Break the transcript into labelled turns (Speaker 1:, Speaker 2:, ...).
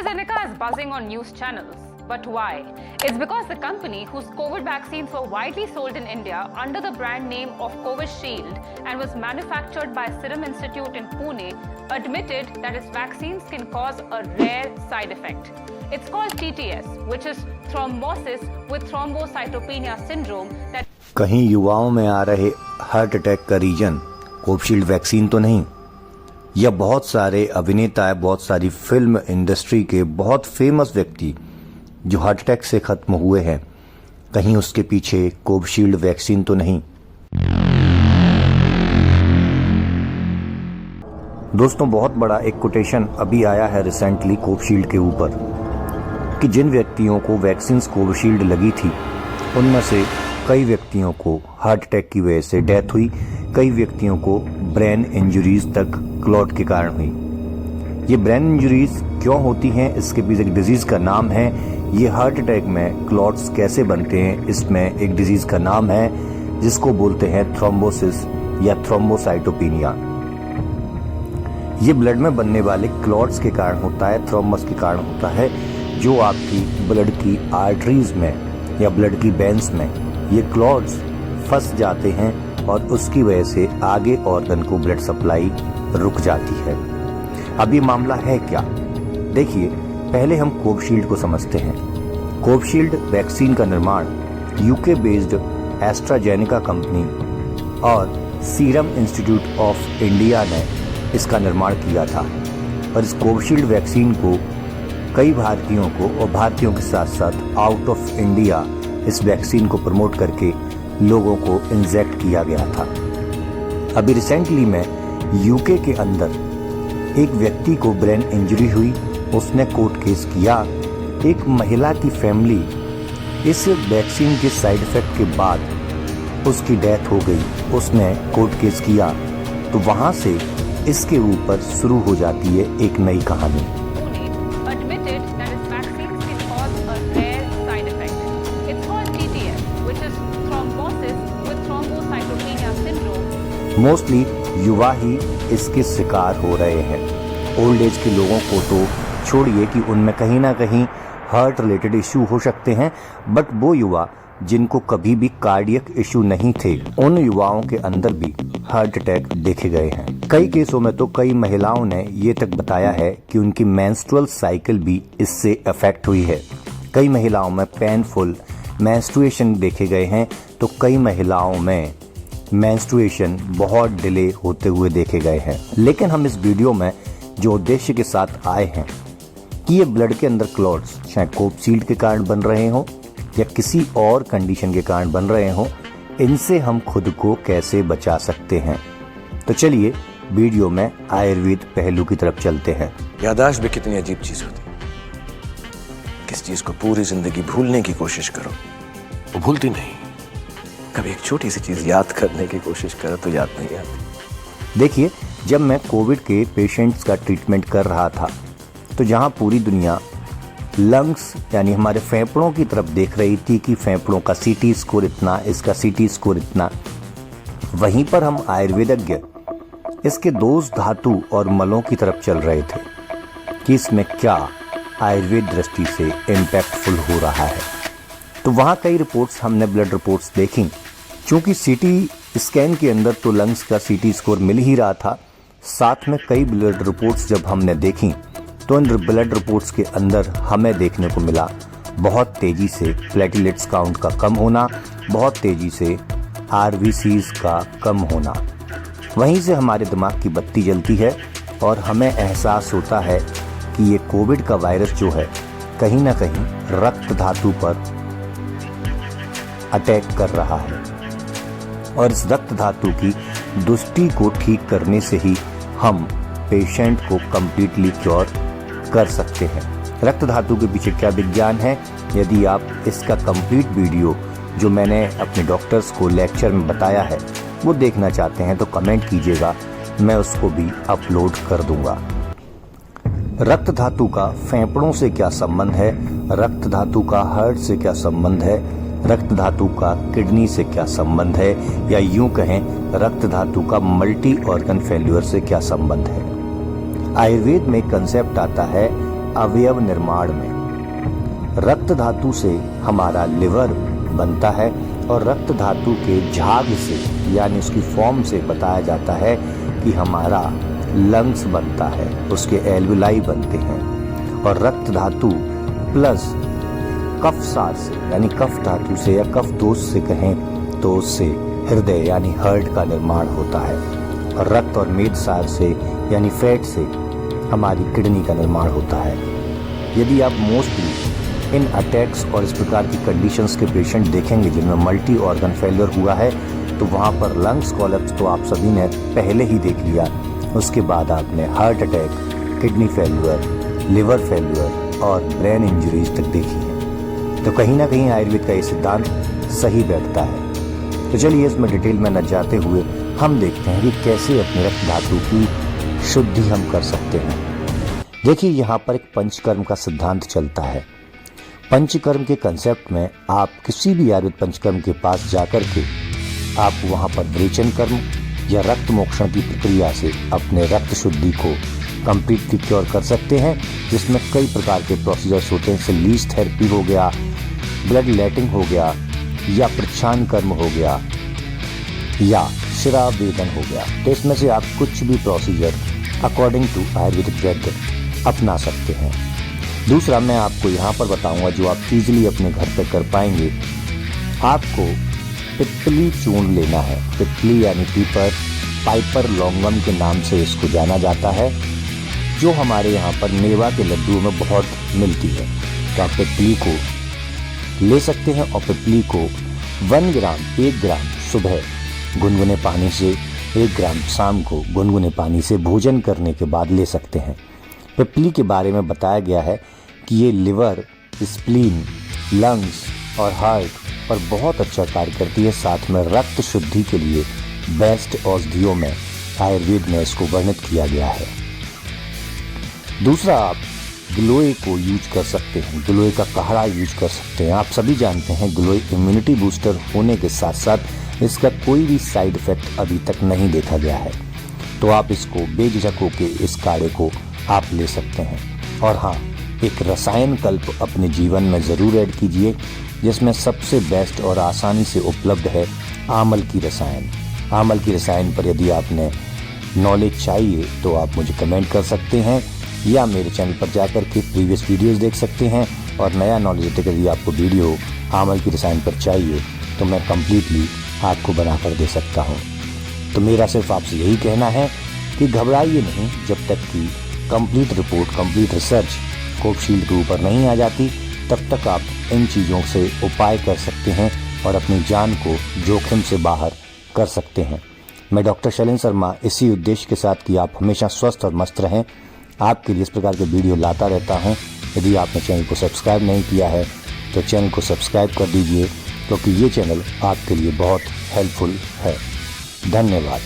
Speaker 1: AstraZeneca is buzzing on news channels. But why? It's because the company, whose COVID vaccines were widely sold in India under the brand name of Covishield and was manufactured by Serum Institute in Pune, admitted that its vaccines can cause a rare side effect. It's called TTS, which is thrombosis with thrombocytopenia syndrome that
Speaker 2: कहीं युवाओं में आ रहे heart attack का reason Covishield vaccine तो नहीं, या बहुत सारे अभिनेता, बहुत सारी फिल्म इंडस्ट्री के बहुत फेमस व्यक्ति जो हार्ट अटैक से खत्म हुए हैं, कहीं उसके पीछे कोविशील्ड वैक्सीन तो नहीं। दोस्तों, बहुत बड़ा एक कोटेशन अभी आया है रिसेंटली कोविशील्ड के ऊपर कि जिन व्यक्तियों को वैक्सीन कोविशील्ड लगी थी उनमें से कई व्यक्तियों को हार्ट अटैक की वजह से डेथ हुई, कई व्यक्तियों को ब्रेन इंजरीज तक क्लॉट के कारण हुई। ये ब्रेन इंजरीज क्यों होती हैं, इसके पीछे एक डिजीज का नाम है। ये हार्ट अटैक में क्लॉट्स कैसे बनते हैं, इसमें एक डिजीज का नाम है जिसको बोलते हैं थ्रोम्बोसिस या थ्रोम्बोसाइटोपेनिया। ये ब्लड में बनने वाले क्लॉट्स के कारण होता है, थ्रोम्बस के कारण होता है, जो आपकी ब्लड की आर्टरीज में या ब्लड की वेन्स में ये क्लॉट्स फंस जाते हैं और उसकी वजह से आगे ऑर्गन को ब्लड सप्लाई रुक जाती है। अब ये मामला है क्या? देखिए, पहले हम कोविशील्ड को समझते हैं। कोविशील्ड वैक्सीन का निर्माण यूके बेस्ड एस्ट्राजेनेका कंपनी और सीरम इंस्टीट्यूट ऑफ इंडिया ने इसका निर्माण किया था और इस कोविशील्ड वैक्सीन को कई भारतीयों को और भारतीयों के साथ साथ आउट ऑफ इंडिया इस वैक्सीन को प्रमोट करके लोगों को इंजेक्ट किया गया था। अभी रिसेंटली में यूके के अंदर एक व्यक्ति को ब्रेन इंजरी हुई, उसने कोर्ट केस किया। एक महिला की फैमिली इस वैक्सीन के साइड इफेक्ट के बाद उसकी डेथ हो गई, उसने कोर्ट केस किया। तो वहां से इसके ऊपर शुरू हो जाती है एक नई कहानी। मोस्टली युवा ही इसके शिकार हो रहे हैं। ओल्ड एज के लोगों को तो छोड़िए कि उनमें कहीं ना कहीं हार्ट रिलेटेड इश्यू हो सकते हैं, बट वो युवा जिनको कभी भी कार्डियक इश्यू नहीं थे, उन युवाओं के अंदर भी हार्ट अटैक देखे गए हैं। कई केसों में तो कई महिलाओं ने ये तक बताया है कि उनकी मेंस्ट्रुअल साइकिल भी इससे अफेक्ट हुई है। कई महिलाओं में पेनफुल मेंस्ट्रुएशन देखे गए हैं, तो कई महिलाओं में मेंस्ट्रुएशन बहुत डिले होते हुए देखे गए हैं। लेकिन हम इस वीडियो में जो उद्देश्य के साथ आए हैं कि ये ब्लड के अंदर क्लॉट्स चाहे कोविशील्ड के कारण बन रहे हों या किसी और कंडीशन के कारण बन रहे हों, इनसे हम खुद को कैसे बचा सकते हैं। तो चलिए वीडियो में आयुर्वेद पहलू की तरफ चलते हैं।
Speaker 3: याददाश्त भी कितनी अजीब चीज होती है। किस चीज को पूरी जिंदगी भूलने की कोशिश करो, वो भूलती नहीं। कभी एक छोटी सी चीज याद करने की कोशिश करो तो याद नहीं आती।
Speaker 2: देखिए, जब मैं कोविड के पेशेंट्स का ट्रीटमेंट कर रहा था, तो जहां पूरी दुनिया लंग्स यानी हमारे फेफड़ों की तरफ देख रही थी कि फेफड़ों का सीटी स्कोर इतना, इसका सीटी स्कोर इतना, वहीं पर हम आयुर्वेदज्ञ इसके दोष धातु और मलों की तरफ चल रहे थे कि इसमें क्या आयुर्वेद दृष्टि से इम्पैक्टफुल हो रहा है। तो वहाँ कई रिपोर्ट्स हमने ब्लड रिपोर्ट्स देखी। चूँकि सीटी स्कैन के अंदर तो लंग्स का सीटी स्कोर मिल ही रहा था, साथ में कई ब्लड रिपोर्ट्स जब हमने देखी तो इन ब्लड रिपोर्ट्स के अंदर हमें देखने को मिला बहुत तेज़ी से प्लेटलेट्स काउंट का कम होना, बहुत तेज़ी से आरबीसीज का कम होना। वहीं से हमारे दिमाग की बत्ती जलती है और हमें एहसास होता है कि ये कोविड का वायरस जो है कहीं ना कहीं रक्त धातु पर अटैक कर रहा है और इस रक्त धातु की दुष्टि को ठीक करने से ही हम पेशेंट को कंप्लीटली क्योर कर सकते हैं। रक्त धातु के पीछे क्या विज्ञान है, यदि आप इसका कंप्लीट वीडियो जो मैंने अपने डॉक्टर्स को लेक्चर में बताया है वो देखना चाहते हैं तो कमेंट कीजिएगा, मैं उसको भी अपलोड कर दूंगा। रक्त धातु का फेफड़ों से क्या संबंध है, रक्त धातु का हार्ट से क्या संबंध है, रक्त धातु का किडनी से क्या संबंध है, या यूं कहें रक्त धातु का मल्टी ऑर्गन फेल्यूर से क्या संबंध है। आयुर्वेद में कंसेप्ट आता है अवयव निर्माण में। रक्त धातु से हमारा लिवर बनता है और रक्त धातु के झाग से यानी उसकी फॉर्म से बताया जाता है कि हमारा लंग्स बनता है, उसके एल्वुलाई बनते हैं। और रक्त धातु प्लस कफ सार से यानी कफ धातु से या कफ दोष से कहें तो उससे हृदय यानी हार्ट का निर्माण होता है। और रक्त और मेद सार से यानी फैट से हमारी किडनी का निर्माण होता है। यदि आप मोस्टली इन अटैक्स और इस प्रकार की कंडीशंस के पेशेंट देखेंगे जिनमें मल्टी ऑर्गन फेलियर हुआ है तो वहाँ पर लंग्स कोलैप्स तो आप सभी ने पहले ही देख लिया, उसके बाद आपने heart attack, kidney failure, liver failure और ब्रेन इंजरीज तक देखी है। तो कहीं ना कहीं आयुर्वेद का ये सिद्धांत सही बैठता है। तो चलिए इसमें डिटेल में न जाते हुए हम देखते हैं कि कैसे अपने रक्त धातु की शुद्धि हम कर सकते हैं। देखिए यहाँ पर एक पंचकर्म का सिद्धांत चलता है। पंचकर्म के कंसेप्ट में आप किसी भी आयुर्वेद पंचकर्म के पास जाकर के आप वहाँ पर विरेचन कर्म या रक्त मोक्षण की प्रक्रिया से अपने रक्त शुद्धि को कंप्लीटली क्योर कर सकते हैं, जिसमें कई प्रकार के प्रोसीजर्स होते हैं। जैसे लीच थेरेपी हो गया, ब्लड लेटिंग हो गया, या प्रच्छान कर्म हो गया, या शिरा वेदन हो गया। तो इसमें से आप कुछ भी प्रोसीजर अकॉर्डिंग टू आयुर्वेदिक वैद्य अपना सकते हैं। दूसरा मैं आपको यहाँ पर बताऊंगा जो आप इजीली अपने घर पर कर पाएंगे। आपको पिप्पली चूर्ण लेना है। पिप्पली यानी पीपर, पाइपर लॉन्गम के नाम से इसको जाना जाता है, जो हमारे यहाँ पर मेवा के लड्डुओं में बहुत मिलती है। तो आप पिप्पली को ले सकते हैं और पिप्पली को 1 ग्राम सुबह गुनगुने पानी से, 1 ग्राम शाम को गुनगुने पानी से भोजन करने के बाद ले सकते हैं। पिप्पली के बारे में बताया गया है कि ये लिवर, स्प्लीन, लंग्स और हार्ट पर बहुत अच्छा कार्य करती है। साथ में रक्त शुद्धि के लिए बेस्ट औषधियों में आयुर्वेद में इसको वर्णित किया गया है। दूसरा, आप गिलोय को यूज कर सकते हैं। गिलोय का काढ़ा यूज कर सकते हैं। आप सभी जानते हैं गिलोय इम्यूनिटी बूस्टर होने के साथ साथ इसका कोई भी साइड इफेक्ट अभी तक नहीं देखा गया है। तो आप इसको बेझिझक होकर इस काढ़े को आप ले सकते हैं। और हाँ, एक रसायन कल्प अपने जीवन में ज़रूर ऐड कीजिए, जिसमें सबसे बेस्ट और आसानी से उपलब्ध है आमल की रसायन। आमल की रसायन पर यदि आपने नॉलेज चाहिए तो आप मुझे कमेंट कर सकते हैं या मेरे चैनल पर जाकर के प्रीवियस वीडियोस देख सकते हैं। और नया नॉलेज यदि आपको वीडियो आमल की रसायन पर चाहिए तो मैं कम्प्लीटली आपको बना कर दे सकता हूँ। तो मेरा सिर्फ आपसे यही कहना है कि घबराइए नहीं, जब तक कि complete report, complete research Covishield के ऊपर नहीं आ जाती, तब तक आप इन चीज़ों से उपाय कर सकते हैं और अपनी जान को जोखिम से बाहर कर सकते हैं। मैं डॉक्टर शैलेंद्र शर्मा इसी उद्देश्य के साथ कि आप हमेशा स्वस्थ और मस्त रहें, आपके लिए इस प्रकार के वीडियो लाता रहता हूं। यदि आपने चैनल को सब्सक्राइब नहीं किया है तो चैनल को सब्सक्राइब कर दीजिए, क्योंकि ये चैनल आपके लिए बहुत हेल्पफुल है। धन्यवाद।